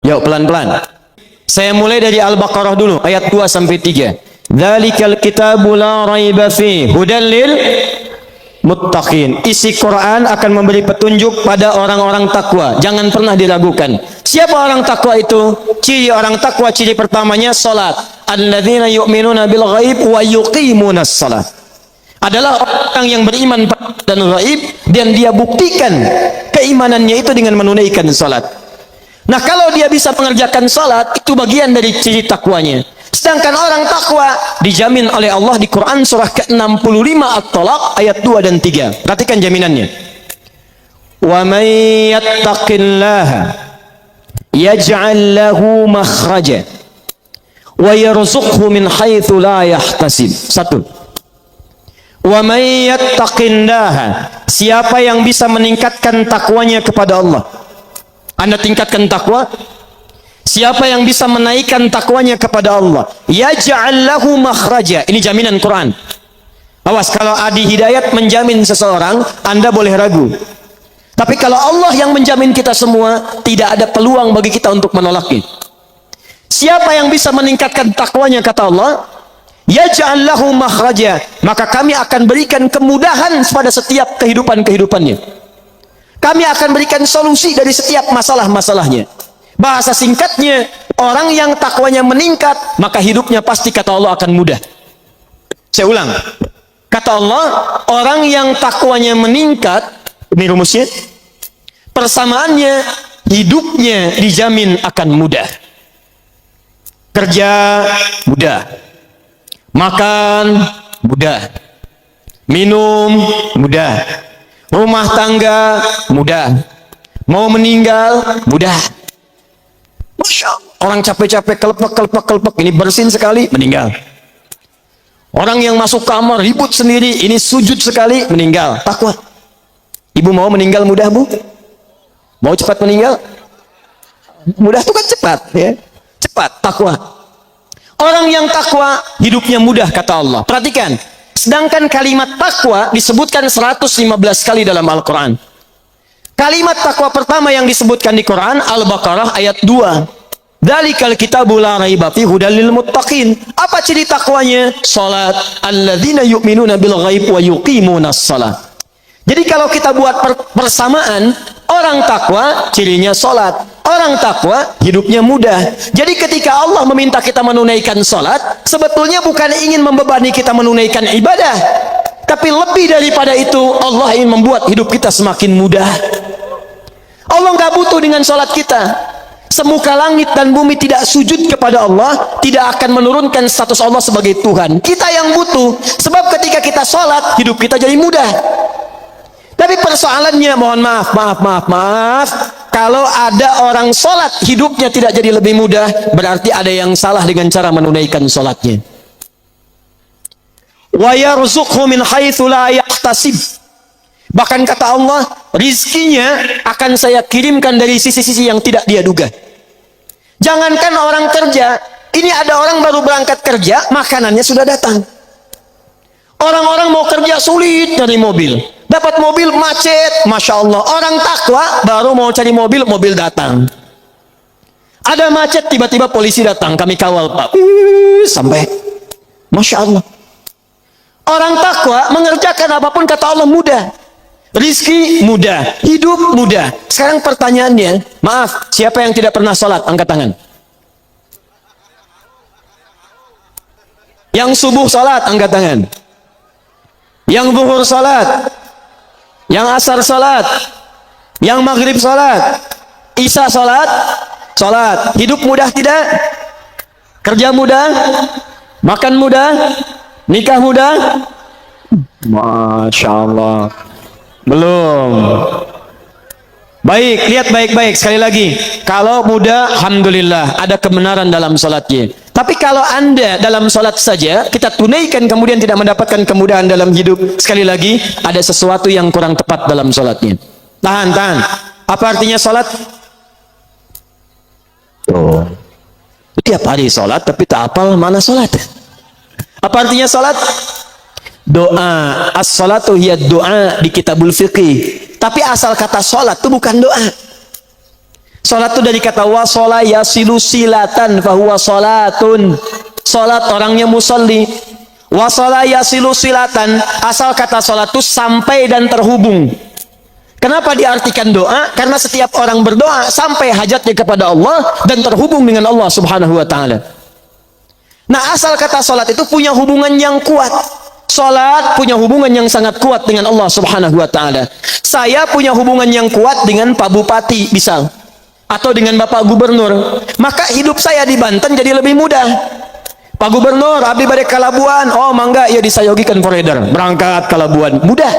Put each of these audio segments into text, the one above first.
Yuk pelan-pelan. Saya mulai dari Al-Baqarah dulu ayat 2 sampai 3. Dzalikal kitabu la raiba fi hudan lil muttaqin. Isi Quran akan memberi petunjuk pada orang-orang takwa. Jangan pernah diragukan. Siapa orang takwa itu? Ciri orang takwa, ciri pertamanya salat. Alladzina yu'minuna bil ghaib wa yuqimunas salat. Adalah orang yang beriman dan ghaib dan dia buktikan keimanannya itu dengan menunaikan salat. Nah, kalau dia bisa mengerjakan salat, itu bagian dari ciri takwanya. Sedangkan orang takwa dijamin oleh Allah di Quran surah ke-65 At-Talaq ayat 2 dan 3. Perhatikan jaminannya. Wa may yattaqillaha yaj'al lahu makhraja wa yarzuqhu min haitsu la yahtasib. 1. Wa may yattaqillaha, siapa yang bisa meningkatkan takwanya kepada Allah. Anda tingkatkan takwa. Siapa yang bisa menaikkan takwanya kepada Allah, yaj'al lahu makhraja. Ini jaminan Quran. Awas, kalau Adi Hidayat menjamin seseorang, Anda boleh ragu. Tapi kalau Allah yang menjamin kita semua, tidak ada peluang bagi kita untuk menolaknya. Siapa yang bisa meningkatkan takwanya, kata Allah, yaj'al lahu makhraja, maka kami akan berikan kemudahan pada setiap kehidupannya. Kami akan berikan solusi dari setiap masalah-masalahnya. Bahasa singkatnya, orang yang takwanya meningkat, maka hidupnya pasti, kata Allah, akan mudah. Saya ulang. Kata Allah, orang yang takwanya meningkat, ini rumusnya, persamaannya, hidupnya dijamin akan mudah. Kerja mudah, makan mudah, minum mudah, rumah tangga mudah, mau meninggal mudah. Masya Allah. Orang capek-capek, kelepek, ini bersin sekali, meninggal. Orang yang masuk kamar ribut sendiri, ini sujud sekali, meninggal. Takwa. Ibu mau meninggal mudah, Bu? Mau cepat meninggal? Mudah itu kan cepat, ya. Cepat, takwa. Orang yang takwa hidupnya mudah, kata Allah. Perhatikan. Sedangkan kalimat takwa disebutkan 115 kali dalam Al-Quran. Kalimat takwa pertama yang disebutkan di Quran, Al-Baqarah ayat 2. Dzalikal kitabu la raiba fihi hudal lil muttaqin. Apa ciri takwanya? Salat. Alladzina yu'minuna bil ghaib wa yuqimunas salat. Jadi kalau kita buat persamaan, orang takwa cirinya salat. Orang takwa hidupnya mudah. Jadi ketika Allah meminta kita menunaikan salat, sebetulnya bukan ingin membebani kita menunaikan ibadah, tapi lebih daripada itu, Allah ingin membuat hidup kita semakin mudah. Allah nggak butuh dengan salat kita. Semuka langit dan bumi tidak sujud kepada Allah, tidak akan menurunkan status Allah sebagai Tuhan. Kita yang butuh, sebab ketika kita salat, hidup kita jadi mudah. Tapi persoalannya, mohon maaf, kalau ada orang salat hidupnya tidak jadi lebih mudah, berarti ada yang salah dengan cara menunaikan salatnya. Wa yarzuqhu min haitsu la yahtasib. Bahkan kata Allah, rizkinya akan saya kirimkan dari sisi-sisi yang tidak dia duga. Jangankan orang kerja, ini ada orang baru berangkat kerja, makanannya sudah datang. Orang-orang mau kerja sulit cari mobil, dapat mobil macet, Masya Allah. Orang takwa baru mau cari mobil, mobil datang. Ada macet, tiba-tiba polisi datang, kami kawal Pak, sampai. Masya Allah. Orang takwa mengerjakan apapun, kata Allah, mudah. Rizki mudah, hidup mudah. Sekarang pertanyaannya, maaf, siapa yang tidak pernah sholat? Angkat tangan. Yang subuh sholat, angkat tangan. Yang zuhur sholat, yang asar sholat, yang maghrib sholat, isya sholat, sholat. Hidup mudah tidak? Kerja mudah? Makan mudah? Nikah mudah? Masya Allah. Belum. Baik, lihat baik-baik sekali lagi. Kalau mudah, alhamdulillah, ada kebenaran dalam sholatnya. Tapi kalau Anda dalam sholat saja kita tunaikan kemudian tidak mendapatkan kemudahan dalam hidup, sekali lagi ada sesuatu yang kurang tepat dalam sholatnya. Tahan. Apa artinya sholat? Oh, tiap hari sholat tapi tak hafal mana sholat. Apa artinya sholat? Doa. As-salatu hiya doa di kitabul fiqih. Tapi asal kata sholat itu bukan doa. Salat itu dari kata wasala yasilu silatan fahuwa salatun. Salat orangnya musalli. Wasala yasilu silatan, asal kata salat itu sampai dan terhubung. Kenapa diartikan doa? Karena setiap orang berdoa sampai hajatnya kepada Allah dan terhubung dengan Allah Subhanahu wa taala. Nah, asal kata salat itu punya hubungan yang kuat. Salat punya hubungan yang sangat kuat dengan Allah Subhanahu wa taala. Saya punya hubungan yang kuat dengan Pak Bupati misal, atau dengan Bapak Gubernur. Maka hidup saya di Banten jadi lebih mudah. Pak Gubernur, abdi bade ka Labuan. Oh, mangga ya disayogikan provider. Berangkat ke Labuan. Mudah.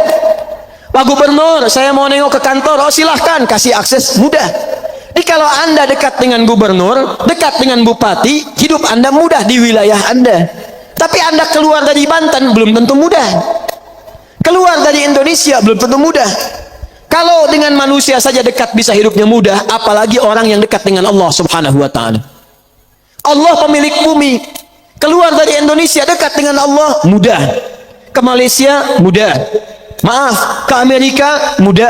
Pak Gubernur, saya mau nengok ke kantor. Oh, silahkan, kasih akses. Mudah. Jadi kalau Anda dekat dengan gubernur, dekat dengan bupati, hidup Anda mudah di wilayah Anda. Tapi Anda keluar dari Banten, belum tentu mudah. Keluar dari Indonesia, belum tentu mudah. Kalau dengan manusia saja dekat bisa hidupnya mudah, apalagi orang yang dekat dengan Allah Subhanahu wa ta'ala. Allah pemilik bumi. Keluar dari Indonesia dekat dengan Allah, mudah. Ke Malaysia, mudah. Maaf, ke Amerika mudah,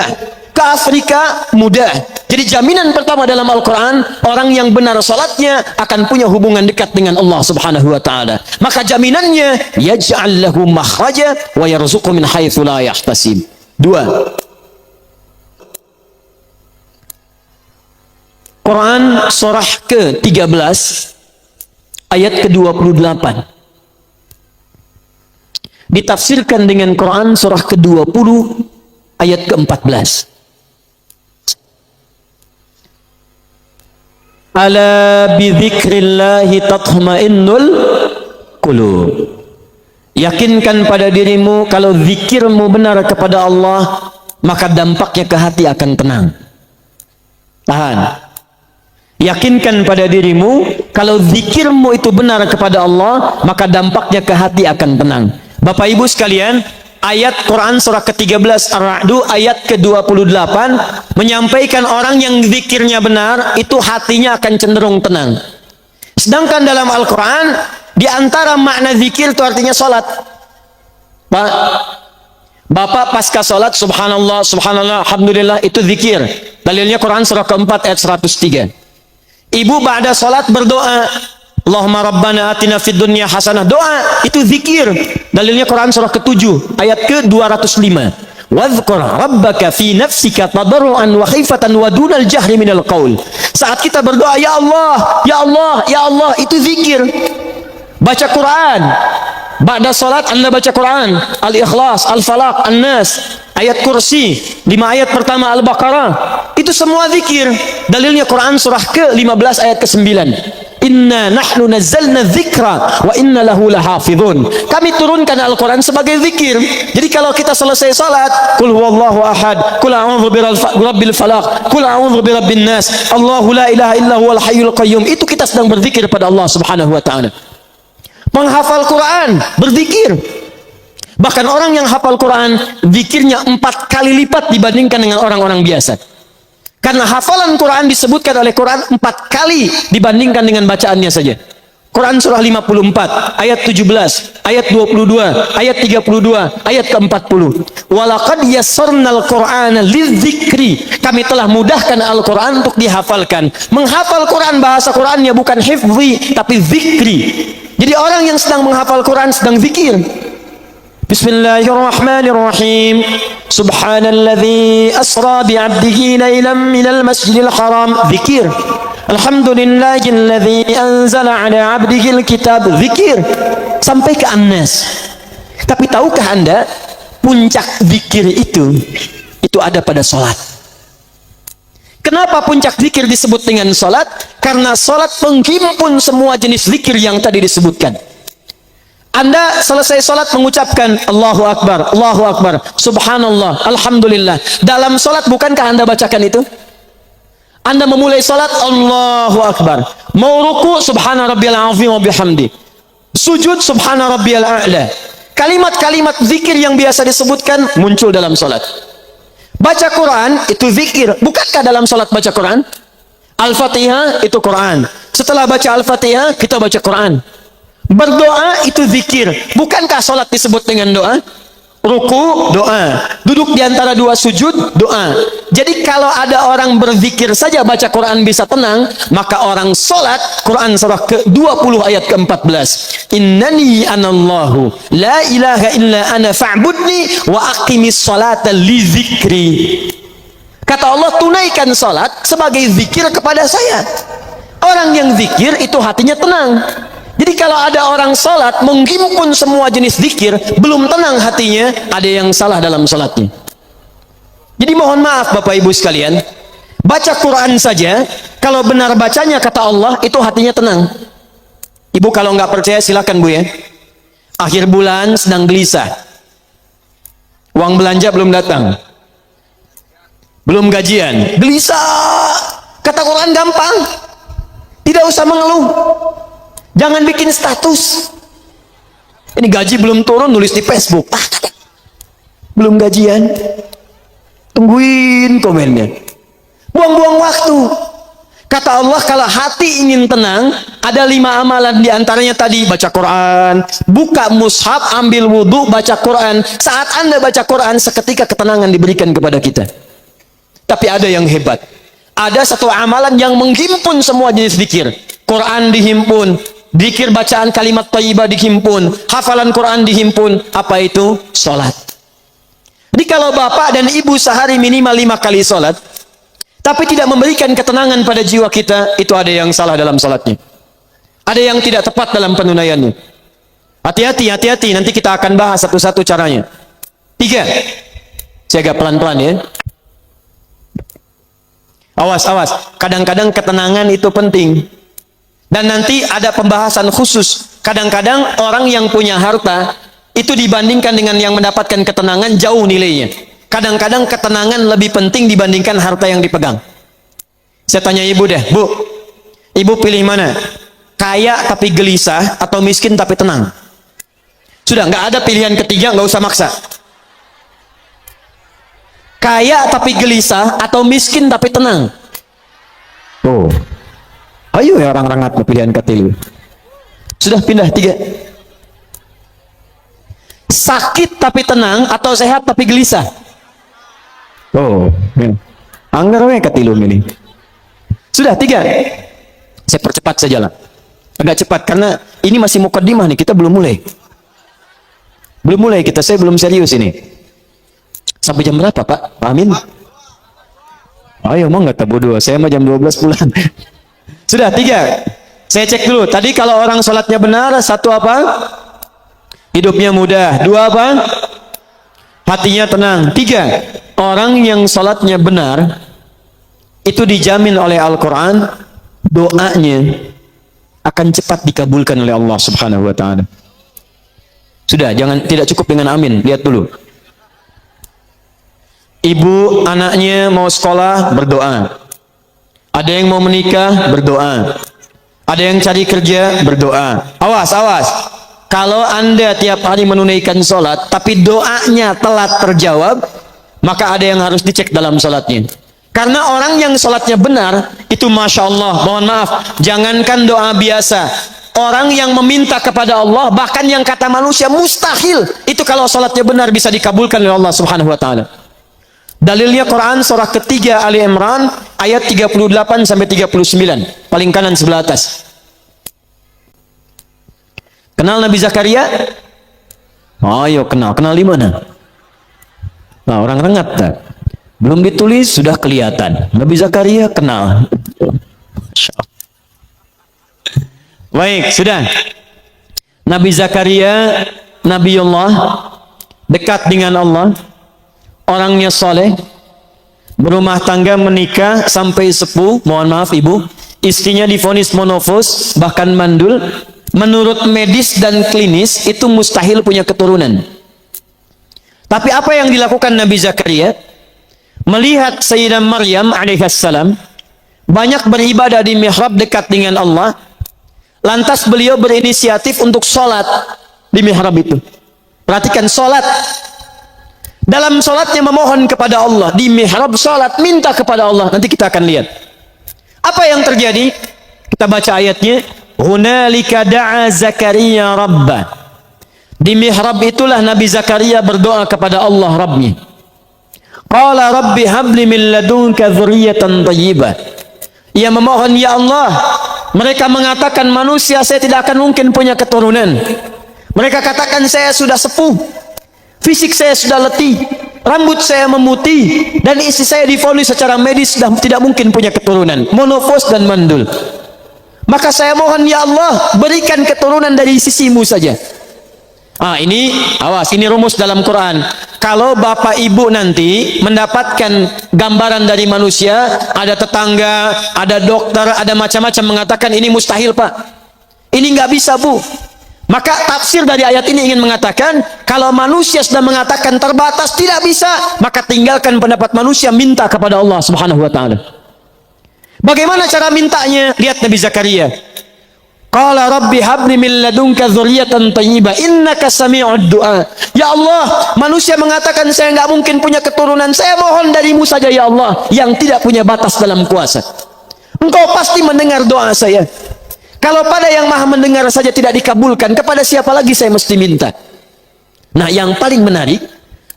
ke Afrika mudah. Jadi jaminan pertama dalam Al-Quran, orang yang benar salatnya akan punya hubungan dekat dengan Allah Subhanahu wa ta'ala. Maka jaminannya, yaj'al lahu makhraja wa yarzuqhu min haitsu la yahtasib. 2. Quran surah ke-13 ayat ke-28. Ditafsirkan dengan Quran surah ke-20 ayat ke-14. Ala bidzikrillahi tatma'innul qulub. Yakinkan pada dirimu kalau zikirmu benar kepada Allah, maka dampaknya ke hati akan tenang. Tahan. Yakinkan pada dirimu kalau zikirmu itu benar kepada Allah, maka dampaknya ke hati akan tenang. Bapak Ibu sekalian, ayat Quran surah ke-13 Ar-Ra'du ayat ke-28 menyampaikan orang yang zikirnya benar itu hatinya akan cenderung tenang. Sedangkan dalam Al-Quran di antara makna zikir itu artinya salat. Pak, Bapak pasca salat subhanallah, subhanallah, alhamdulillah itu zikir. Dalilnya Quran surah ke-4 ayat 103. Ibu ba'da salat berdoa, Allahumma rabbana atina fid dunya hasanah. Doa itu zikir. Dalilnya Quran surah ke-7 ayat ke-205. Wadhkur rabbaka fi nafsika tadarruan wa khifatan wa dunal jahri minal qaul. Saat kita berdoa, ya Allah, ya Allah, ya Allah, itu zikir. Baca Quran. Ba'da salat Anda baca Quran, Al-Ikhlas, Al-Falaq, An-Nas, ayat kursi, 5 ayat pertama Al-Baqarah. Itu semua zikir. Dalilnya Quran surah ke-15 ayat ke-9. Inna nahnu nazzalna dzikra wa inna lahu lahafizun. Kami turunkan Al-Quran sebagai zikir. Jadi kalau kita selesai salat, qul huwallahu ahad, qul a'udzu birabbil falaq, qul a'udzu birabbin nas, Allahu la ilaha illa huwal hayyul qayyum, itu kita sedang berzikir pada Allah Subhanahu wa taala. Menghafal Quran, berzikir. Bahkan orang yang hafal Quran, zikirnya 4 kali lipat dibandingkan dengan orang-orang biasa. Karena hafalan Quran disebutkan oleh Quran 4 kali dibandingkan dengan bacaannya saja. Quran surah 54, ayat 17, ayat 22, ayat 32, ayat ke-40. Walaqad yassarnal Qur'ana lidzikri. Kami telah mudahkan Al-Quran untuk dihafalkan. Menghafal Quran, bahasa Qurannya bukan hifzi, tapi zikri. Jadi orang yang sedang menghafal Quran sedang zikir. Bismillahirrahmanirrahim. Subhanalladzi asra bi'abdihi lailan minal masjidil haram. Zikir. Alhamdulillahilladzi anzala ala 'abdihil kitab. Zikir. Sampai ke An-Nas. Tapi tahukah Anda puncak zikir itu ada pada salat. Kenapa puncak zikir disebut dengan salat? Karena salat menghimpun semua jenis zikir yang tadi disebutkan. Anda selesai salat mengucapkan Allahu Akbar, Allahu Akbar, Subhanallah, Alhamdulillah. Dalam salat bukankah Anda bacakan itu? Anda memulai salat Allahu Akbar. Mau ruku Subhana rabbiyal azim wa bihamdi. Sujud Subhana rabbiyal a'la. Kalimat-kalimat zikir yang biasa disebutkan muncul dalam salat. Baca Quran itu zikir. Bukankah dalam salat baca Quran? Al-Fatihah itu Quran. Setelah baca Al-Fatihah kita baca Quran. Berdoa itu zikir. Bukankah salat disebut dengan doa? ruku, doa. Duduk di antara dua sujud, doa. Jadi kalau ada orang berzikir saja baca Quran bisa tenang, maka orang salat, Quran surah ke-20 ayat ke-14. Innani anallahu la ilaha illa ana fa'budni wa aqimis salata li zikri. Kata Allah, tunaikan salat sebagai zikir kepada saya. Orang yang zikir itu hatinya tenang. Jadi kalau ada orang salat menghimpun semua jenis zikir, belum tenang hatinya, ada yang salah dalam salatnya. Jadi mohon maaf Bapak Ibu sekalian, baca Quran saja, kalau benar bacanya kata Allah, itu hatinya tenang. Ibu kalau nggak percaya silakan Bu ya. Akhir bulan sedang gelisah. Uang belanja belum datang. Belum gajian. Gelisah. Kata Quran gampang. Tidak usah mengeluh. Jangan bikin status. Ini gaji belum turun, nulis di Facebook. Belum gajian. Tungguin komennya. Buang-buang waktu. Kata Allah, kalau hati ingin tenang, ada 5 amalan. Di antaranya tadi, baca Quran. Buka mushaf, ambil wudhu, baca Quran. Saat Anda baca Quran, seketika ketenangan diberikan kepada kita. Tapi ada yang hebat. Ada satu amalan yang menghimpun semua jenis zikir. Quran dihimpun, zikir bacaan kalimat thayyibah dihimpun, hafalan Quran dihimpun. Apa itu? Salat. Jadi kalau bapak dan ibu sehari minimal 5 kali salat, tapi tidak memberikan ketenangan pada jiwa kita, itu ada yang salah dalam salatnya. Ada yang tidak tepat dalam penunaiannya. Hati-hati, hati-hati. Nanti kita akan bahas satu-satu caranya. 3. Saya agak pelan-pelan ya. Awas, awas. Kadang-kadang ketenangan itu penting. Dan nanti ada pembahasan khusus. Kadang-kadang orang yang punya harta itu dibandingkan dengan yang mendapatkan ketenangan jauh nilainya. Kadang-kadang ketenangan lebih penting dibandingkan harta yang dipegang. Saya tanya ibu deh, Bu, ibu pilih mana? Kaya tapi gelisah atau miskin tapi tenang? Sudah, nggak ada pilihan ketiga, nggak usah maksa. Kaya tapi gelisah atau miskin tapi tenang? Oh, ayo ya orang-orang apa pilihan ketiga? Sudah pindah 3. Sakit tapi tenang atau sehat tapi gelisah? Oh, anggar we katilu ini. Sudah 3. Saya percepat saja lah. Agak cepat karena ini masih mukadimah nih, kita belum mulai. Belum mulai kita, saya belum serius ini. Sampai jam berapa Pak? Amin. Ayo mau nggak tabu 2? Saya mah jam 12 pulang. Sudah 3. Saya cek dulu. Tadi kalau orang sholatnya benar, 1 apa? Hidupnya mudah. 2 apa? Hatinya tenang. 3. Orang yang sholatnya benar, itu dijamin oleh Al-Quran, doanya akan cepat dikabulkan oleh Allah Subhanahu Wa Taala. Sudah, jangan, tidak cukup dengan amin. Lihat dulu. Ibu anaknya mau sekolah, berdoa. Ada yang mau menikah, berdoa. Ada yang cari kerja, berdoa. Awas, awas. Kalau Anda tiap hari menunaikan sholat, tapi doanya telat terjawab, maka ada yang harus dicek dalam sholatnya. Karena orang yang sholatnya benar, itu Masya Allah, mohon maaf, jangankan doa biasa. Orang yang meminta kepada Allah, bahkan yang kata manusia mustahil, itu kalau sholatnya benar bisa dikabulkan oleh Allah Subhanahu Wa Taala. Dalilnya Quran surah ketiga Ali Imran ayat 38 sampai 39, paling kanan sebelah atas. Kenal Nabi Zakaria? Ayo kenal. Kenal di mana? Nah, orang rengat tak? Belum ditulis sudah kelihatan. Nabi Zakaria kenal. Baik, sudah. Nabi Zakaria, Nabiullah, dekat dengan Allah. Orangnya soleh, berumah tangga, menikah sampai sepuh. Mohon maaf ibu, istrinya divonis monofos bahkan mandul. Menurut medis dan klinis itu mustahil punya keturunan. Tapi apa yang dilakukan Nabi Zakaria? Melihat Sayyidah Maryam alaihissalam banyak beribadah di mihrab dekat dengan Allah, lantas beliau berinisiatif untuk sholat di mihrab itu. Perhatikan, sholat. Dalam sholatnya memohon kepada Allah, di mihrab sholat minta kepada Allah. Nanti kita akan lihat apa yang terjadi. Kita baca ayatnya. Hunalika da'a Zakaria rabbah. Di mihrab itulah Nabi Zakaria berdoa kepada Allah Rabbnya. Qala rabbi habli min ladunka dzurriyyatan thayyibah. Ia memohon, ya Allah, mereka mengatakan manusia saya tidak akan mungkin punya keturunan. Mereka katakan saya sudah sepuh, fisik saya sudah letih, rambut saya memutih, dan istri saya divonis secara medis sudah tidak mungkin punya keturunan, monopos dan mandul. Maka saya mohon, ya Allah, berikan keturunan dari sisimu saja. Ini awas, ini rumus dalam Quran. Kalau bapak ibu nanti mendapatkan gambaran dari manusia, ada tetangga, ada dokter, ada macam-macam mengatakan ini mustahil pak, ini nggak bisa bu, maka tafsir dari ayat ini ingin mengatakan kalau manusia sudah mengatakan terbatas, tidak bisa, maka tinggalkan pendapat manusia, minta kepada Allah Subhanahu wa ta'ala. Bagaimana cara mintanya? Lihat Nabi Zakaria. Qala rabbi habli min ladunka dzurriyyatan thayyibah innaka sami'ud du'a. Ya Allah, manusia mengatakan saya enggak mungkin punya keturunan. Saya mohon darimu saja ya Allah yang tidak punya batas dalam kuasa. Engkau pasti mendengar doa saya. Kalau pada yang Maha mendengar saja tidak dikabulkan, kepada siapa lagi saya mesti minta? Nah, yang paling menarik,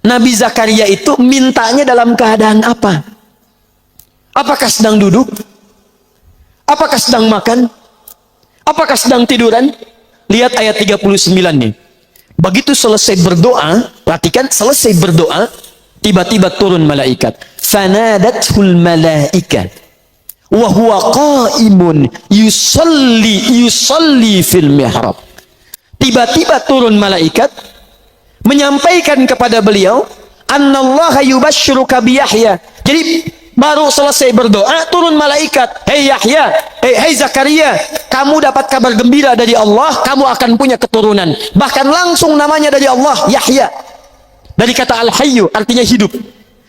Nabi Zakaria itu mintanya dalam keadaan apa? Apakah sedang duduk? Apakah sedang makan? Apakah sedang tiduran? Lihat ayat 39 nih. Begitu selesai berdoa, perhatikan, selesai berdoa, tiba-tiba turun malaikat. Fanadathul malaika wa huwa qa'imun yusalli fil mihrab. Tiba-tiba turun malaikat menyampaikan kepada beliau, annallaha yubashshiruka bi Yahya. Jadi baru selesai berdoa, turun malaikat. Hei Yahya, hei Zakaria, kamu dapat kabar gembira dari Allah, kamu akan punya keturunan. Bahkan langsung namanya dari Allah, Yahya. Dari kata Al-Hayyu, artinya hidup.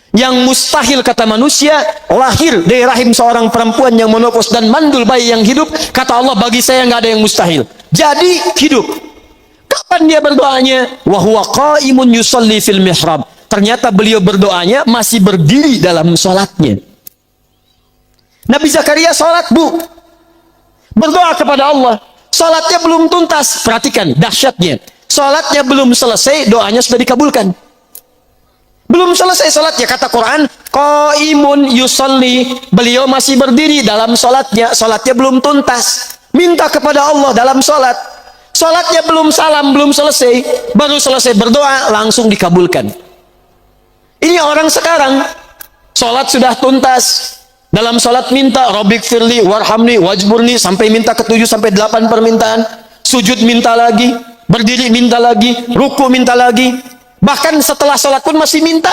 Yang mustahil kata manusia, lahir dari rahim seorang perempuan yang menopos dan mandul bayi yang hidup. Kata Allah, bagi saya nggak ada yang mustahil. Jadi hidup. Kapan dia berdoanya? Wa huwa qa'imun yusalli fil mihrab. Ternyata beliau berdoanya masih berdiri dalam sholatnya. Nabi Zakaria sholat bu, berdoa kepada Allah. Sholatnya belum tuntas. Perhatikan dahsyatnya. Sholatnya belum selesai, doanya sudah dikabulkan. Belum selesai sholatnya, kata Quran, qaimun yusalli. Beliau masih berdiri dalam sholatnya. Sholatnya belum tuntas. Minta kepada Allah dalam sholat. Sholatnya belum salam, belum selesai. Baru selesai berdoa, langsung dikabulkan. Ini orang sekarang, sholat sudah tuntas. Dalam sholat minta, Rabbik firli, warhamni, wajburni, sampai minta ke-7 sampai 8 permintaan. Sujud minta lagi, berdiri minta lagi, ruku minta lagi. Bahkan setelah sholat pun masih minta.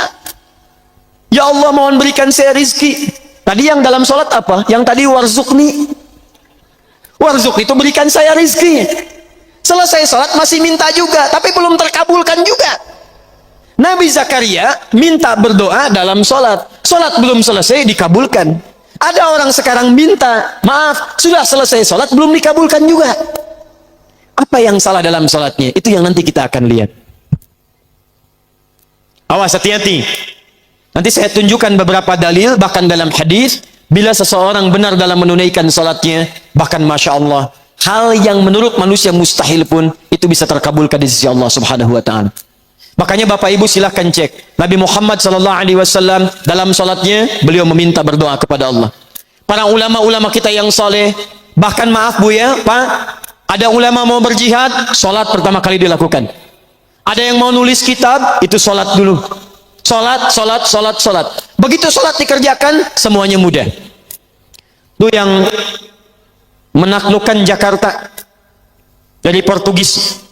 Ya Allah, mohon berikan saya rizki. Tadi yang dalam sholat apa? Yang tadi warzukni. Warzuk itu berikan saya rizki. Selesai sholat masih minta juga, tapi belum terkabulkan juga. Nabi Zakaria minta berdoa dalam sholat. Sholat belum selesai dikabulkan. Ada orang sekarang minta, maaf, sudah selesai sholat belum dikabulkan juga. Apa yang salah dalam sholatnya? Itu yang nanti kita akan lihat. Awas, hati-hati. Nanti saya tunjukkan beberapa dalil, bahkan dalam hadis, bila seseorang benar dalam menunaikan sholatnya, bahkan Masya Allah, hal yang menurut manusia mustahil pun, itu bisa terkabulkan di sisi Allah Subhanahu wa ta'ala. Makanya Bapak Ibu silahkan cek Nabi Muhammad SAW dalam sholatnya beliau meminta berdoa kepada Allah. Para ulama-ulama kita yang soleh, bahkan maaf bu ya Pak, ada ulama mau berjihad, sholat pertama kali dilakukan. Ada yang mau nulis kitab, itu sholat dulu. Sholat. Begitu sholat dikerjakan, semuanya mudah. Itu yang menaklukkan Jakarta dari Portugis.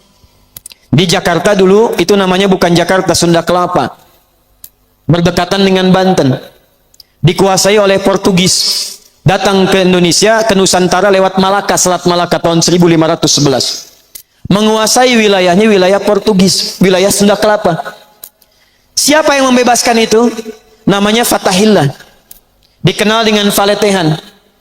Di Jakarta dulu, itu namanya bukan Jakarta, Sunda Kelapa. Berdekatan dengan Banten. Dikuasai oleh Portugis. Datang ke Indonesia, ke Nusantara lewat Malaka, Selat Malaka tahun 1511. Menguasai wilayahnya wilayah Portugis, wilayah Sunda Kelapa. Siapa yang membebaskan itu? Namanya Fatahillah. Dikenal dengan Faletehan.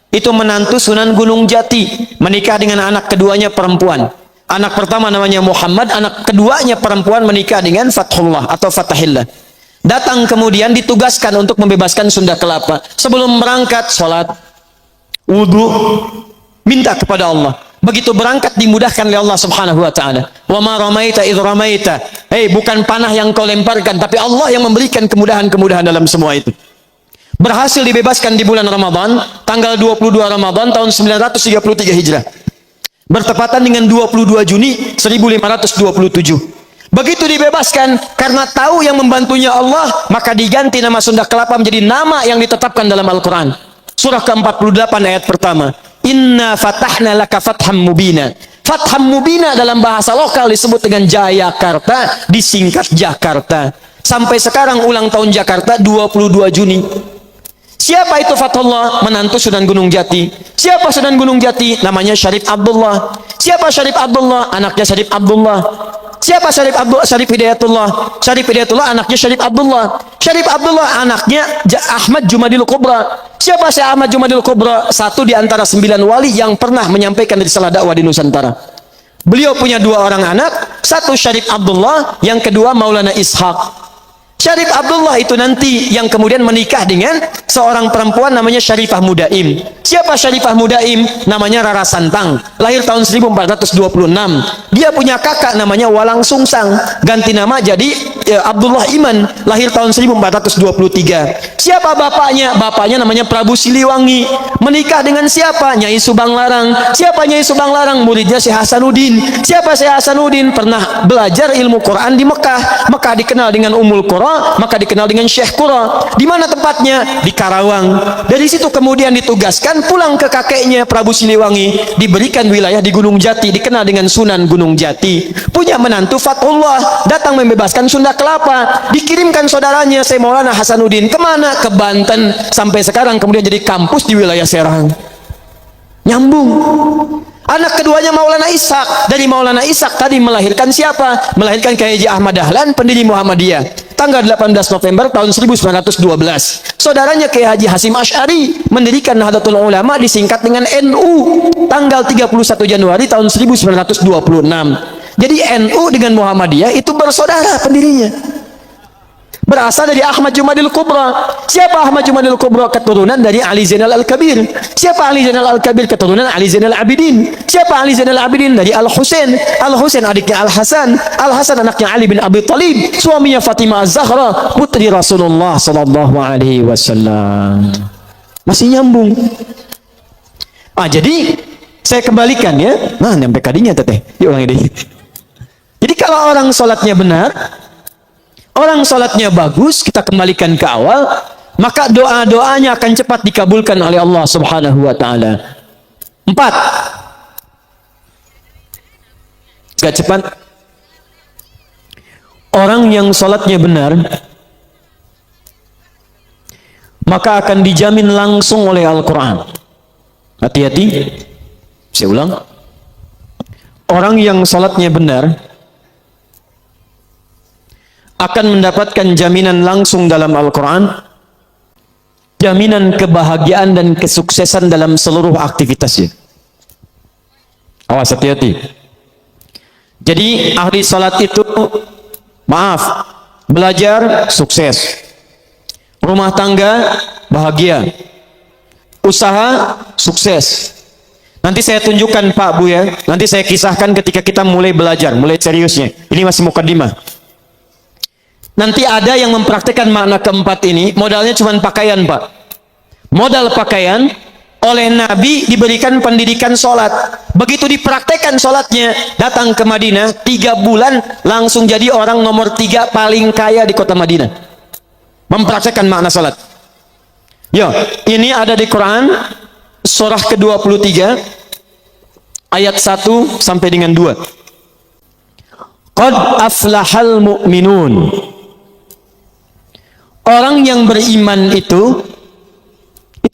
Itu menantu Sunan Gunung Jati. Menikah dengan anak keduanya perempuan. Anak pertama namanya Muhammad, anak keduanya perempuan menikah dengan Fathullah atau Fatahillah. Datang kemudian ditugaskan untuk membebaskan Sunda Kelapa. Sebelum berangkat, sholat, wudhu, minta kepada Allah. Begitu berangkat dimudahkan oleh Allah Subhanahu wa ta'ala. Wa ma ramaita idh ramaita. Bukan panah yang kau lemparkan, tapi Allah yang memberikan kemudahan-kemudahan dalam semua itu. Berhasil dibebaskan di bulan Ramadan, tanggal 22 Ramadan tahun 933 Hijrah. Bertepatan dengan 22 Juni 1527. Begitu dibebaskan, karena tahu yang membantunya Allah, maka diganti nama Sunda Kelapa menjadi nama yang ditetapkan dalam Al-Quran. Surah ke-48 ayat pertama. Inna fatahna laka fatham mubina. Fatham mubina dalam bahasa lokal disebut dengan Jayakarta, disingkat Jakarta. Sampai sekarang ulang tahun Jakarta 22 Juni. Siapa itu Fathullah? Menantu Sunan Gunung Jati. Siapa Sunan Gunung Jati? Namanya Syarif Abdullah. Siapa Syarif Abdullah? Anaknya Syarif Abdullah. Siapa Syarif Hidayatullah? Syarif Hidayatullah anaknya Syarif Abdullah. Syarif Abdullah anaknya Ahmad Jumadil Kubra. Siapa si Ahmad Jumadil Kubra? Satu di antara 9 wali yang pernah menyampaikan risalah dakwah di Nusantara. Beliau punya 2 orang anak, satu Syarif Abdullah, yang kedua Maulana Ishaq. Syarif Abdullah itu nanti yang kemudian menikah dengan seorang perempuan namanya Syarifah Mudaim. Siapa Syarifah Mudaim? Namanya Rara Santang, lahir tahun 1426. Dia punya kakak namanya Walang Sungsang, ganti nama jadi Abdullah Iman, lahir tahun 1423. Siapa bapaknya? Bapaknya namanya Prabu Siliwangi, menikah dengan siapa? Nyai Subang Larang. Siapa Nyai Subang Larang? Muridnya Syekh Hasanuddin. Siapa Syekh Hasanuddin? Pernah belajar ilmu Quran di Mekah. Mekah dikenal dengan Ummul Qura, maka dikenal dengan Syekh Qura. Di mana tempatnya? Di Karawang. Dari situ kemudian ditugaskan pulang ke kakeknya Prabu Siliwangi, diberikan wilayah di Gunung Jati, dikenal dengan Sunan Gunung Jati. Punya menantu Fathullah, datang membebaskan Sunda Kelapa, dikirimkan saudaranya Syekh Maulana Hasanuddin kemana? Ke Banten. Sampai sekarang kemudian jadi kampus di wilayah Serang. Nyambung. Anak keduanya Maulana Ishaq. Dari Maulana Ishaq tadi melahirkan siapa? Melahirkan Kiai Haji Ahmad Dahlan, pendiri Muhammadiyah, tanggal 18 November tahun 1912. Saudaranya Kiai Haji Hasim Asy'ari mendirikan Nahdlatul Ulama, disingkat dengan NU, tanggal 31 Januari tahun 1926. Jadi NU dengan Muhammadiyah itu bersaudara pendirinya. Berasal dari Ahmad Jumadil Kubra. Siapa Ahmad Jumadil Kubra? Keturunan dari Ali Zainal Al-Kabir. Siapa Ali Zainal Al-Kabir? Keturunan Ali Zainal Abidin. Siapa Ali Zainal Abidin? Dari Al-Husain. Al-Husain adiknya Al-Hasan. Al-Hasan anaknya Ali bin Abi Thalib. Suaminya Fatimah Az-Zahra, putri Rasulullah sallallahu alaihi wasallam. Masih nyambung. Jadi saya kembalikan ya. Nah, nyampe kadinya teteh. Diulangi deh. Jadi kalau orang sholatnya benar, orang sholatnya bagus, kita kembalikan ke awal, maka doa-doanya akan cepat dikabulkan oleh Allah Subhanahu wa Ta'ala. 4. Gak cepat. Orang yang sholatnya benar, maka akan dijamin langsung oleh Al-Quran. Hati-hati. Saya ulang. Orang yang sholatnya benar akan mendapatkan jaminan langsung dalam Al-Quran, jaminan kebahagiaan dan kesuksesan dalam seluruh aktivitasnya. Awas, hati-hati. Jadi ahli salat itu, maaf, belajar sukses, rumah tangga bahagia, usaha sukses. Nanti saya tunjukkan Pak Bu ya, nanti saya kisahkan ketika kita mulai belajar, mulai seriusnya. Ini masih mukadimah. Nanti ada yang mempraktikkan makna keempat ini, modalnya cuma pakaian Pak. Modal pakaian, oleh Nabi diberikan pendidikan sholat. Begitu dipraktekkan sholatnya, datang ke Madinah, 3 bulan langsung jadi orang nomor 3 paling kaya di kota Madinah. Mempraktekkan makna sholat. Yo, ini ada di Quran, surah ke-23, ayat 1 sampai dengan 2. Qad aflahal mu'minun. Orang yang beriman itu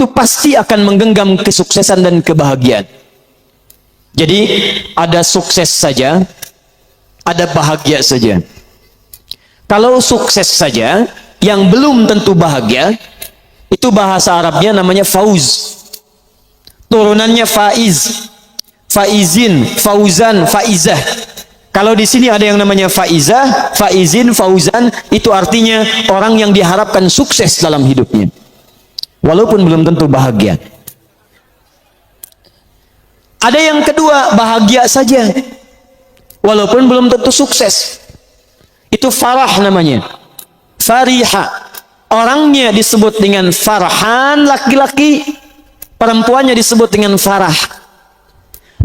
pasti akan menggenggam kesuksesan dan kebahagiaan. Jadi ada sukses saja, ada bahagia saja. Kalau sukses saja, yang belum tentu bahagia, itu bahasa Arabnya namanya fauz. Turunannya faiz, faizin, fauzan, faizah. Kalau di sini ada yang namanya faizah, faizin, fauzan, itu artinya orang yang diharapkan sukses dalam hidupnya, walaupun belum tentu bahagia. Ada yang kedua, bahagia saja. walaupun belum tentu sukses. Itu farah namanya. Fariha. Orangnya disebut dengan farhan laki-laki, perempuannya disebut dengan farah.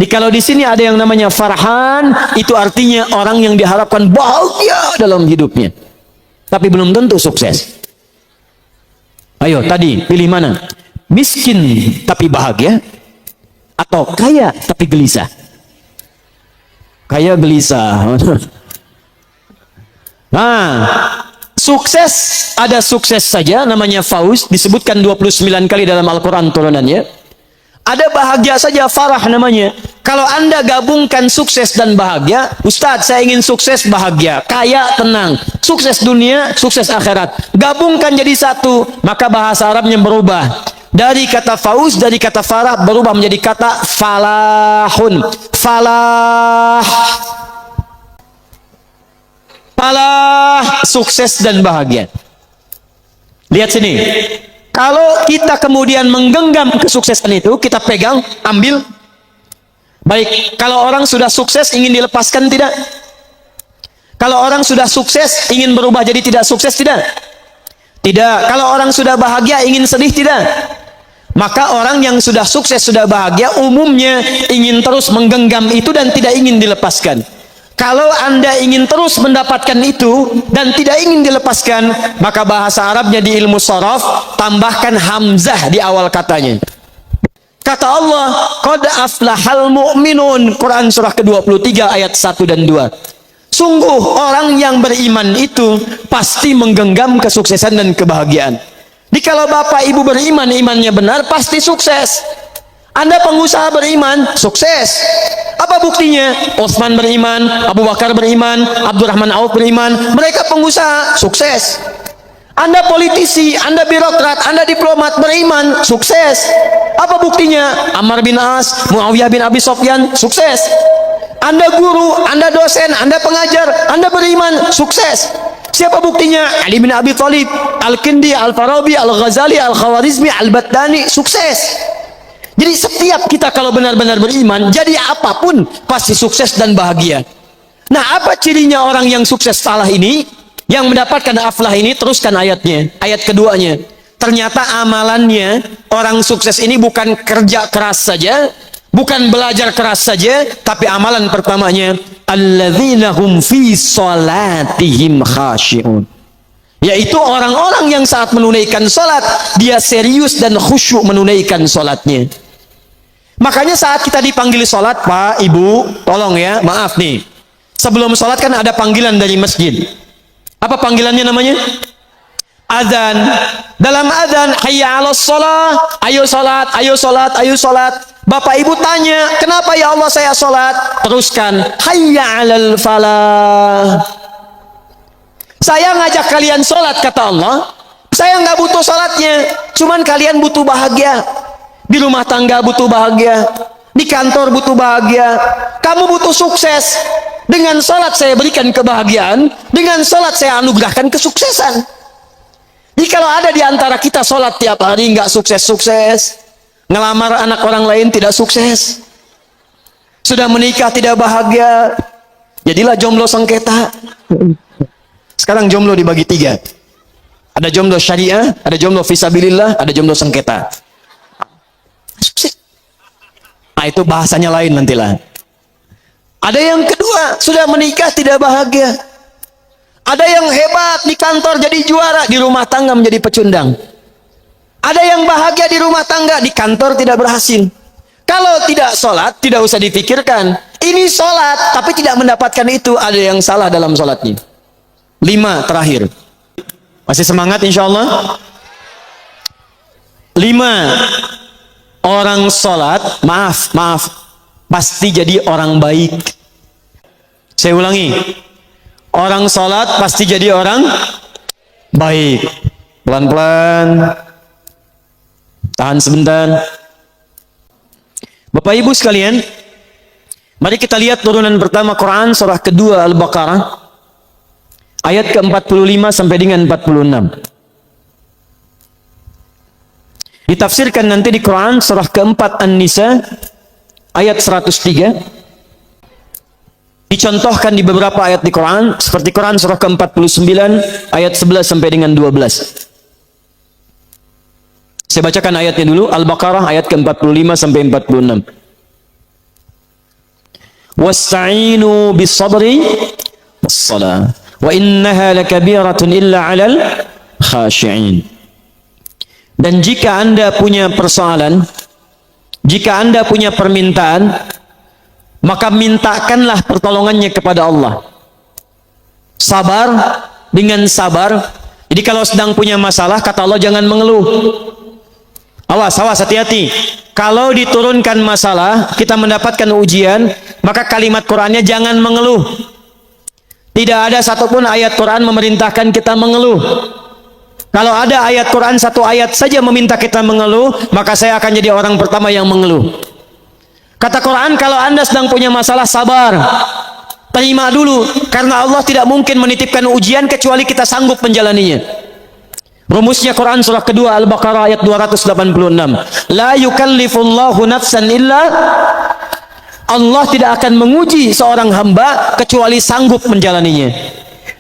Kalau di sini ada yang namanya farhan, itu artinya orang yang diharapkan bahagia dalam hidupnya, tapi belum tentu sukses. Ayo tadi pilih mana? Miskin tapi bahagia, atau kaya tapi gelisah? Kaya gelisah. Nah, sukses, ada sukses saja namanya fauz, disebutkan 29 kali dalam Al-Quran turunannya. Ada bahagia saja, farah namanya. Kalau Anda gabungkan sukses dan bahagia, Ustadz saya ingin sukses bahagia, kaya tenang, sukses dunia, sukses akhirat, gabungkan jadi satu, maka bahasa Arabnya berubah. Dari kata fauz, dari kata farah berubah menjadi kata falahun. Falah. Falah, sukses dan bahagia. Lihat sini. Kalau kita kemudian menggenggam kesuksesan itu, kita pegang, ambil. Baik, kalau orang sudah sukses ingin dilepaskan tidak? Kalau orang sudah sukses ingin berubah jadi tidak sukses tidak? Tidak. Kalau orang sudah bahagia ingin sedih tidak? Maka orang yang sudah sukses, sudah bahagia, umumnya ingin terus menggenggam itu dan tidak ingin dilepaskan. Kalau Anda ingin terus mendapatkan itu dan tidak ingin dilepaskan, maka bahasa Arabnya di ilmu sharaf tambahkan hamzah di awal katanya. Kata Allah, qad aflahal mu'minun, Quran surah ke-23 ayat 1 dan 2. Sungguh orang yang beriman itu pasti menggenggam kesuksesan dan kebahagiaan. Kalau Bapak Ibu beriman, imannya benar, pasti sukses. Anda pengusaha beriman, sukses. Apa buktinya? Utsman beriman, Abu Bakar beriman, Abdurrahman Auf beriman. Mereka pengusaha, sukses. Anda politisi, Anda birokrat, Anda diplomat beriman, sukses. Apa buktinya? Ammar bin As, Muawiyah bin Abi Sufyan, sukses. Anda guru, Anda dosen, Anda pengajar, Anda beriman, sukses. Siapa buktinya? Ali bin Abi Thalib, Al-Kindi, Al-Farabi, Al-Ghazali, Al-Khawarizmi, Al-Battani, sukses. Jadi setiap kita kalau benar-benar beriman, jadi apapun pasti sukses dan bahagia. Nah, apa cirinya orang yang sukses falah ini, yang mendapatkan aflah ini? Teruskan ayatnya, ayat keduanya. Ternyata amalannya orang sukses ini bukan kerja keras saja, bukan belajar keras saja, tapi amalan pertamanya alladzina hum fi salatihim khashi'un, yaitu orang-orang yang saat menunaikan salat dia serius dan khusyuk menunaikan salatnya. Makanya saat kita dipanggil salat, Pak, Ibu, tolong ya, maaf nih, sebelum salat kan ada panggilan dari masjid. Apa panggilannya namanya? Azan. Dalam azan, hayya 'alas shalah, ayo salat, ayo salat, ayo salat. Bapak Ibu tanya, kenapa ya Allah saya salat? Teruskan, hayya 'alal falah. Saya ngajak kalian salat, kata Allah. Saya nggak butuh salatnya, cuman kalian butuh bahagia. Di rumah tangga butuh bahagia, di kantor butuh bahagia, kamu butuh sukses. Dengan salat saya berikan kebahagiaan, dengan salat saya anugerahkan kesuksesan. Jadi kalau ada di antara kita salat tiap hari nggak sukses-sukses, ngelamar anak orang lain tidak sukses, sudah menikah tidak bahagia, jadilah jomblo sengketa. Sekarang jomblo dibagi 3. Ada jomblo syariah, ada jomblo fisabilillah, ada jomblo sengketa. Sukses. Nah, itu bahasanya lain nantilah. Ada yang kedua, sudah menikah tidak bahagia. Ada yang hebat di kantor jadi juara, di rumah tangga menjadi pecundang. Ada yang bahagia di rumah tangga, di kantor tidak berhasil. Kalau tidak sholat, tidak usah dipikirkan. Ini sholat, tapi tidak mendapatkan itu, ada yang salah dalam sholatnya. 5 terakhir. Masih semangat insya Allah? 5. Orang sholat, maaf, pasti jadi orang baik. Saya ulangi, orang sholat pasti jadi orang baik. Pelan-pelan, tahan sebentar. Bapak Ibu sekalian, mari kita lihat turunan pertama Quran surah kedua Al-Baqarah ayat ke-45 sampai dengan 46. Ditafsirkan nanti di Quran surah keempat An-Nisa ayat 103. dicontohkan di beberapa ayat di Quran, seperti Quran surah ke-49 ayat 11 sampai dengan 12. Saya bacakan ayatnya dulu, Al-Baqarah ayat ke-45 sampai 46. Wasta'inu bis-sabri was-salah wa innaha lakabiratun illa 'alal khashi'in. Dan jika Anda punya persoalan, jika Anda punya permintaan, maka mintakanlah pertolongannya kepada Allah. Sabar dengan sabar. Jadi kalau sedang punya masalah, kata Allah, jangan mengeluh. Awas, hati-hati. Kalau diturunkan masalah, kita mendapatkan ujian, maka kalimat Qur'annya jangan mengeluh. Tidak ada satupun ayat Quran memerintahkan kita mengeluh. Kalau ada ayat Quran satu ayat saja meminta kita mengeluh, maka saya akan jadi orang pertama yang mengeluh. Kata Quran, kalau Anda sedang punya masalah, sabar. Terima dulu, karena Allah tidak mungkin menitipkan ujian kecuali kita sanggup menjalaninya. Rumusnya Quran surah kedua Al-Baqarah ayat 286. La yukallifullahu nafsan illa, Allah tidak akan menguji seorang hamba kecuali sanggup menjalaninya.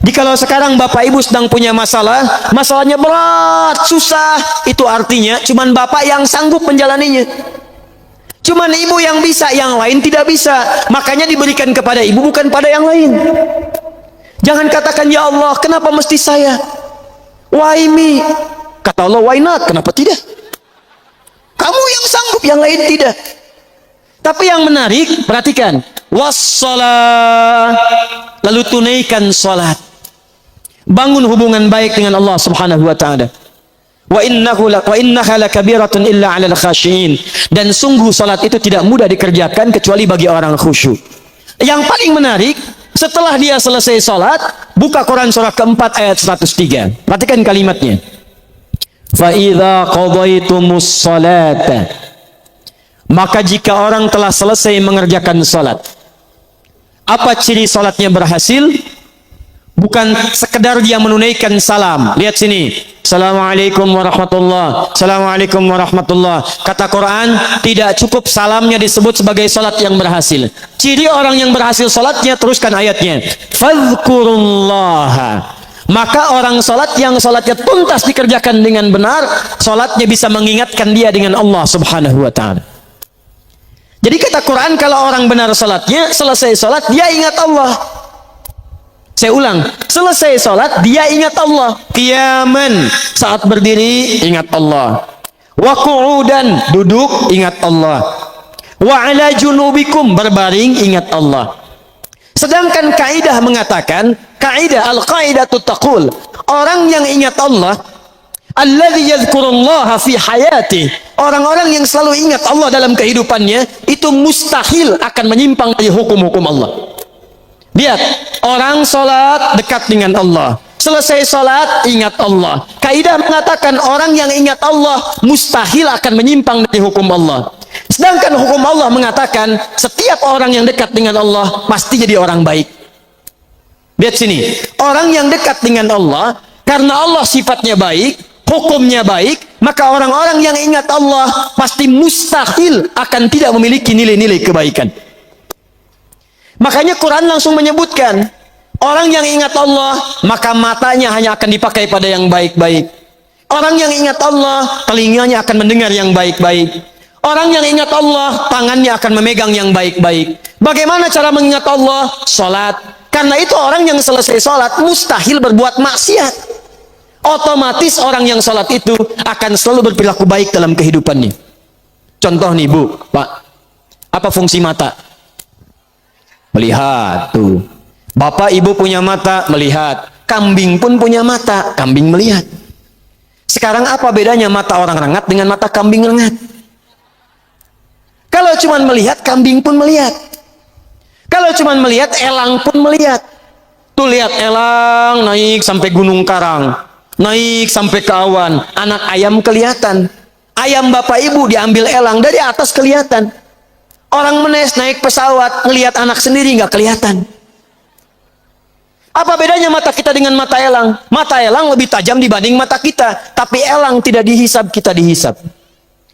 Jikalau sekarang Bapak Ibu sedang punya masalah, masalahnya berat, susah, itu artinya cuman Bapak yang sanggup menjalaninya. Cuman Ibu yang bisa, yang lain tidak bisa. Makanya diberikan kepada Ibu, bukan pada yang lain. Jangan katakan, ya Allah, kenapa mesti saya? Why me? Kata Allah, why not? Kenapa tidak? Kamu yang sanggup, yang lain tidak. Tapi yang menarik, perhatikan. Wassalah, lalu tunaikan salat. Bangun hubungan baik dengan Allah Subhanahu wa taala. Wa innaha lakabiratun illa 'alal khashiin. Dan sungguh salat itu tidak mudah dikerjakan kecuali bagi orang khusyuk. Yang paling menarik, setelah dia selesai salat, buka Quran surah keempat ayat 103. Perhatikan kalimatnya. Fa idza qadaitumus salata, maka jika orang telah selesai mengerjakan salat, apa ciri salatnya berhasil? Bukan sekedar dia menunaikan salam. Lihat sini. Assalamualaikum warahmatullah. Assalamualaikum warahmatullah. Kata Quran, tidak cukup salamnya disebut sebagai salat yang berhasil. Ciri orang yang berhasil salatnya, teruskan ayatnya. Fadhkurullaha. Maka orang salat yang salatnya tuntas dikerjakan dengan benar, salatnya bisa mengingatkan dia dengan Allah Subhanahu wa taala. Jadi kata Quran, kalau orang benar salatnya, selesai salat dia ingat Allah. Saya ulang, selesai salat dia ingat Allah. Qiyaman, saat berdiri ingat Allah. Wa qu'udan, duduk ingat Allah. Wa ala junubikum, berbaring ingat Allah. Sedangkan kaidah mengatakan, kaidah al-qaidatu taqul, orang yang ingat Allah, alladzi yadhkurullaha fi hayati, orang-orang yang selalu ingat Allah dalam kehidupannya, itu mustahil akan menyimpang dari hukum-hukum Allah. Lihat, orang sholat dekat dengan Allah, selesai sholat ingat Allah. Kaidah mengatakan orang yang ingat Allah mustahil akan menyimpang dari hukum Allah. Sedangkan hukum Allah mengatakan setiap orang yang dekat dengan Allah pasti jadi orang baik. Lihat sini, orang yang dekat dengan Allah karena Allah sifatnya baik, hukumnya baik, maka orang-orang yang ingat Allah pasti mustahil akan tidak memiliki nilai-nilai kebaikan. Makanya Quran langsung menyebutkan, orang yang ingat Allah, maka matanya hanya akan dipakai pada yang baik-baik. Orang yang ingat Allah, telinganya akan mendengar yang baik-baik. Orang yang ingat Allah, tangannya akan memegang yang baik-baik. Bagaimana cara mengingat Allah? Salat. Karena itu orang yang selesai salat mustahil berbuat maksiat. Otomatis orang yang salat itu akan selalu berperilaku baik dalam kehidupannya. Contoh nih Bu, Pak, apa fungsi mata? Melihat tuh. Bapak ibu punya mata, melihat. Kambing pun punya mata, kambing melihat. Sekarang apa bedanya mata orang rengat dengan mata kambing rengat? Kalau cuma melihat, kambing pun melihat. Kalau cuma melihat, elang pun melihat. Tuh lihat elang naik sampai gunung karang, naik sampai ke awan. Anak ayam kelihatan. Ayam bapak ibu diambil elang, dari atas kelihatan. Orang menes naik pesawat, ngelihat anak sendiri nggak kelihatan. Apa bedanya mata kita dengan mata elang? Mata elang lebih tajam dibanding mata kita, tapi elang tidak dihisab, kita dihisab.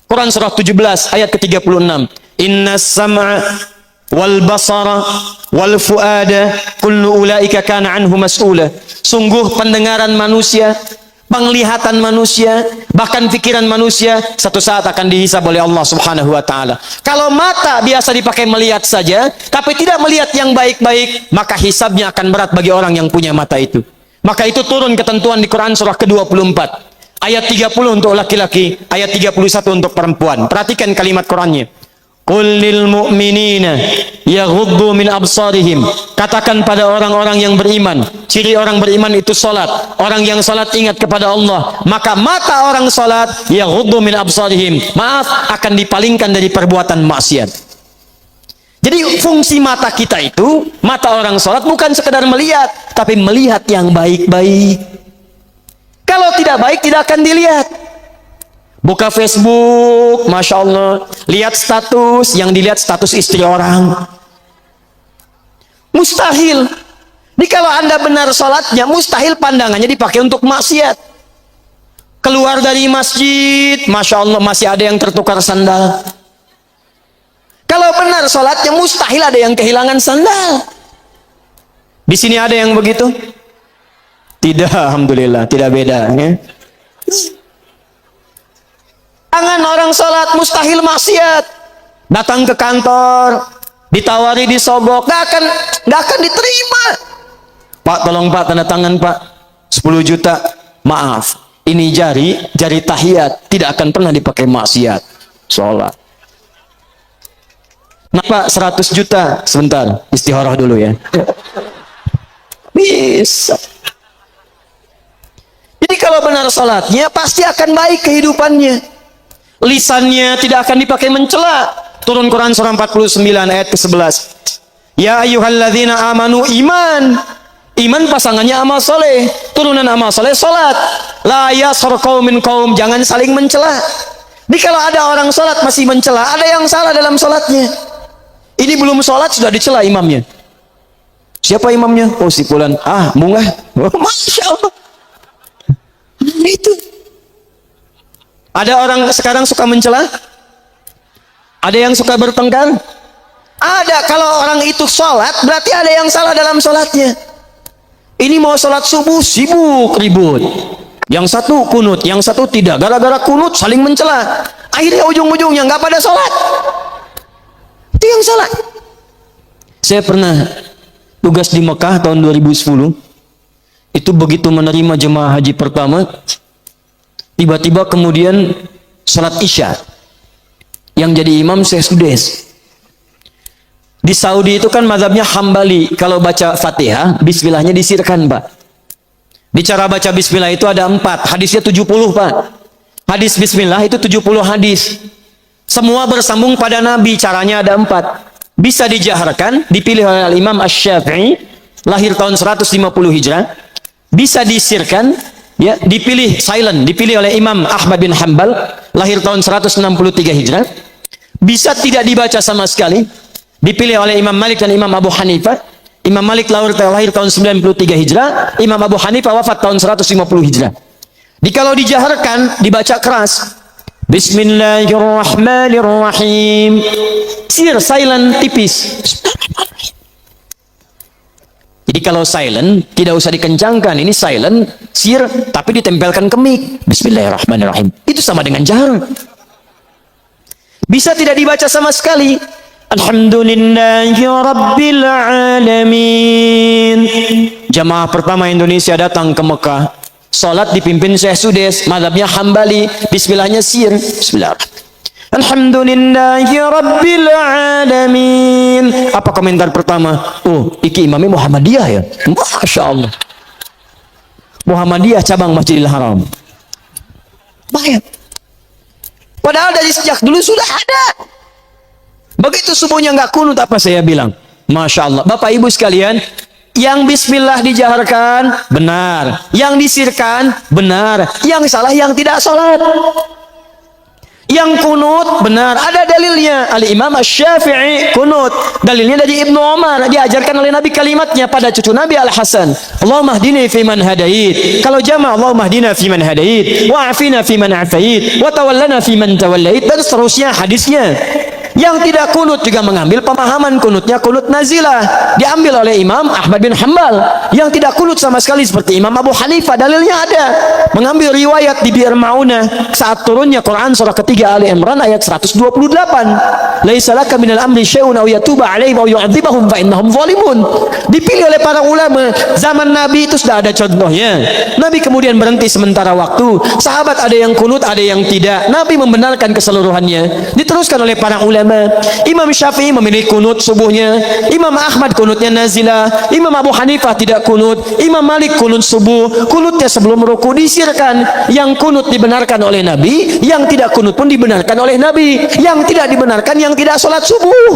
Quran surah 17 ayat ke-36. Innas sam'a wal basara wal fuada kullu ulaika kana anhu mas'ula. Sungguh pendengaran manusia, penglihatan manusia, bahkan pikiran manusia satu saat akan dihisab oleh Allah Subhanahu wa taala. Kalau mata biasa dipakai melihat saja, tapi tidak melihat yang baik-baik, maka hisabnya akan berat bagi orang yang punya mata itu. Maka itu turun ketentuan di Quran surah ke-24. Ayat 30 untuk laki-laki, ayat 31 untuk perempuan. Perhatikan kalimat Qurannya. Qul lil mu'minina yaghuddu min absarihim. Katakan pada orang-orang yang beriman, ciri orang beriman itu salat. Orang yang salat ingat kepada Allah, maka mata orang salat yaghuddu min absarihim. Maaf, akan dipalingkan dari perbuatan maksiat. Jadi fungsi mata kita itu, mata orang salat bukan sekedar melihat, tapi melihat yang baik-baik. Kalau tidak baik tidak akan dilihat. Buka Facebook, Masya Allah, lihat status, yang dilihat status istri orang. Mustahil. Jadi kalau anda benar sholatnya, mustahil pandangannya dipakai untuk maksiat. Keluar dari masjid, Masya Allah, masih ada yang tertukar sandal. Kalau benar sholatnya, mustahil ada yang kehilangan sandal. Di sini ada yang begitu? Tidak, Alhamdulillah, tidak beda. Ya? Jangan orang sholat mustahil maksiat. Datang ke kantor, ditawari disogok, gak akan diterima. Pak, tolong Pak, tanda tangan Pak, 10 juta. Maaf, ini jari tahiyat, tidak akan pernah dipakai maksiat. Sholat. Nah Pak, 100 juta. Sebentar, istikharah dulu ya. Bisa. Jadi kalau benar sholatnya, pasti akan baik kehidupannya. Lisannya tidak akan dipakai mencela. Turun Quran surah 49 ayat ke-11. Ya ayyuhalladzina amanu, iman. Iman pasangannya amal soleh. Turunan amal soleh salat. La yaskhar qaumin qaum, jangan saling mencela. Jadi kalau ada orang salat masih mencela, ada yang salah dalam salatnya. Ini belum salat sudah dicela imamnya. Siapa imamnya? Oh si fulan. Ah, mungah. Oh, Masya Allah. Itu. Ada orang sekarang suka mencela? Ada yang suka bertengkar? Ada. Kalau orang itu sholat, berarti ada yang salah dalam sholatnya. Ini mau sholat subuh, sibuk, ribut. Yang satu kunut, yang satu tidak. Gara-gara kunut, saling mencela. Akhirnya ujung-ujungnya nggak pada sholat. Itu yang salah. Saya pernah tugas di Mekah tahun 2010. Itu begitu menerima jemaah haji pertama, tiba-tiba kemudian salat Isya yang jadi imam Syekh Sudes. Di Saudi itu kan mazhabnya Hambali, kalau baca Fatihah bismillahnya disirkan Pak. Di cara baca bismillah itu ada 4, hadisnya 70 Pak. Hadis bismillah itu 70 hadis. Semua bersambung pada Nabi, caranya ada 4. Bisa dijaharkan, dipilih oleh Imam Asy-Syafi'i, lahir tahun 150 Hijrah. Bisa disirkan, ya, dipilih silent, dipilih oleh Imam Ahmad bin Hanbal, lahir tahun 163 Hijrah. Bisa tidak dibaca sama sekali, dipilih oleh Imam Malik dan Imam Abu Hanifah. Imam Malik lahir tahun 93 Hijrah, Imam Abu Hanifah wafat tahun 150 Hijrah. Jadi kalau dijaharkan, dibaca keras. Bismillahirrahmanirrahim. Sir, silent, tipis. Jadi kalau silent, tidak usah dikencangkan. Ini silent, sir, tapi ditempelkan ke mic. Bismillahirrahmanirrahim. Itu sama dengan jahar. Bisa tidak dibaca sama sekali. Alhamdulillahi Rabbil Alamin. Jamaah pertama Indonesia datang ke Mekah. Salat dipimpin Syekh Sudes, mazhabnya Hambali. Bismillahnya sir. Bismillahirrahmanirrahim. Alhamdulillahi Rabbil Alamin. Apa komentar pertama? Oh, iki imamnya Muhammadiyah ya? Masya Allah. Muhammadiyah cabang Masjidil Haram. Baik. Padahal dari sejak dulu sudah ada. Begitu subuhnya nggak kunut, apa saya bilang? Masya Allah. Bapak Ibu sekalian, yang bismillah dijaharkan, benar. Yang disirkan, benar. Yang salah yang tidak sholat. Yang kunut benar, ada dalilnya. Al-Imam Asy-Syafi'i kunut, dalilnya dari Ibnu Umar, diajarkan oleh Nabi kalimatnya pada cucu Nabi Al-Hasan. Allahumma hdini fi man hadait. Kalau jama' Allahumma hdina fi man hadait, wa afina fi man afait, wa tawallana fi man tawallait, dan seterusnya hadisnya. Yang tidak kunut juga mengambil pemahaman kunutnya kunut nazilah, diambil oleh Imam Ahmad bin Hanbal. Yang tidak kunut sama sekali seperti Imam Abu Hanifah, dalilnya ada, mengambil riwayat di Bi'r Ma'unah saat turunnya Quran surah ketiga Ali Imran ayat 128, laisa laka minal amri syai'un aw yatuba 'alaihim aw yu'adzibahum fa innahum zalimun. Dipilih oleh para ulama zaman Nabi itu sudah ada contohnya. Nabi kemudian berhenti sementara waktu, sahabat ada yang kunut ada yang tidak, Nabi membenarkan keseluruhannya, diteruskan oleh para ulama. Imam Syafi'i memilih kunut subuhnya, Imam Ahmad kunutnya nazilah, Imam Abu Hanifah tidak kunut, Imam Malik kunut subuh, kunutnya sebelum ruku disirkan. Yang kunut dibenarkan oleh Nabi, yang tidak kunut pun dibenarkan oleh Nabi. Yang tidak dibenarkan yang tidak sholat subuh.